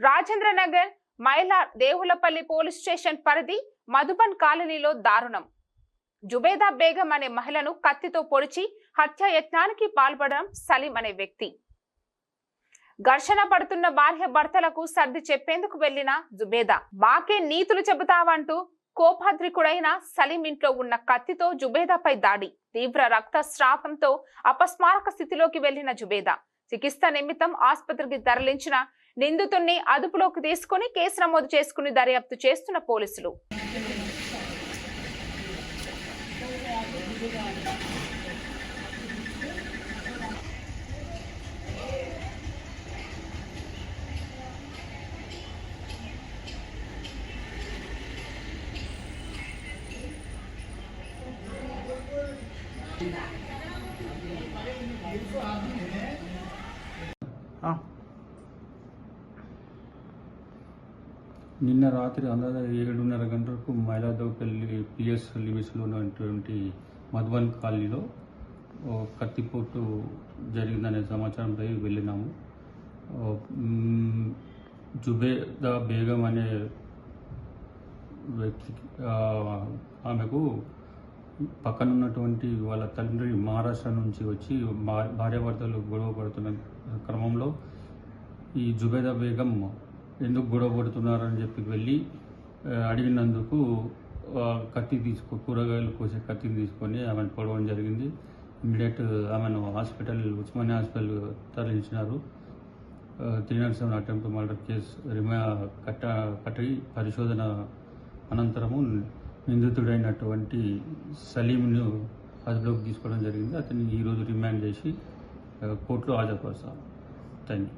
Rajendranagar Mylar Devulapalli police station పరిధి మధుబన్ కాలనీలో దారుణం. జుబేదా బేగం అనే మహిళను కత్తితో పొడిచి హత్యాయత్నానికి పాల్పడడం సలీం అనే వ్యక్తి. ఘర్షణ పడుతున్న భార్య భర్తలకు సర్ది చెప్పేందుకు వెళ్లిన జుబేదా మాకే నీతులు చెబుతావంటూ కోపాద్రికుడైన సలీం ఇంట్లో ఉన్న కత్తితో జుబేదాపై దాడి. తీవ్ర రక్తస్రావంతో అపస్మారక స్థితిలోకి వెళ్లిన జుబేదా చికిత్స నిమిత్తం ఆసుపత్రికి తరలించిన నిందితుడిని అదుపులోకి తీసుకుని కేసు నమోదు చేసుకుని దర్యాప్తు చేస్తున్న పోలీసులు. నిన్న రాత్రి 7:30 గంటలకు మైలార్దేవులపల్లి పిఎస్ లిమిట్స్లో ఉన్నటువంటి మధుబన్ కాలనీలో కత్తిపోటు జరిగిందనే సమాచారంపై వెళ్ళినాము. జుబేదా బేగం అనే వ్యక్తికి ఆమెకు పక్కన ఉన్నటువంటి వాళ్ళ తండ్రి మహారాష్ట్ర నుంచి వచ్చి భార్యాభర్తలు గొడవ పడుతున్న క్రమంలో ఈ జుబేదా బేగం ఎందుకు గొడవ పడుతున్నారని చెప్పి వెళ్ళి అడిగినందుకు కూరగాయలు కోసే కత్తిని తీసుకొని ఆమెను పొడవడం జరిగింది. ఇమ్మీడియట్ ఆమెను ఉస్మానియా హాస్పిటల్ తరలించినారు. 307 అటెంప్ట్ మర్డర్ కేసు కట్టి పరిశోధన అనంతరము నిందితుడైనటువంటి సలీంను అదుపులోకి తీసుకోవడం జరిగింది. అతన్ని ఈరోజు రిమాండ్ చేసి కోర్టులో హాజరుపరుస్తాం. Thank you.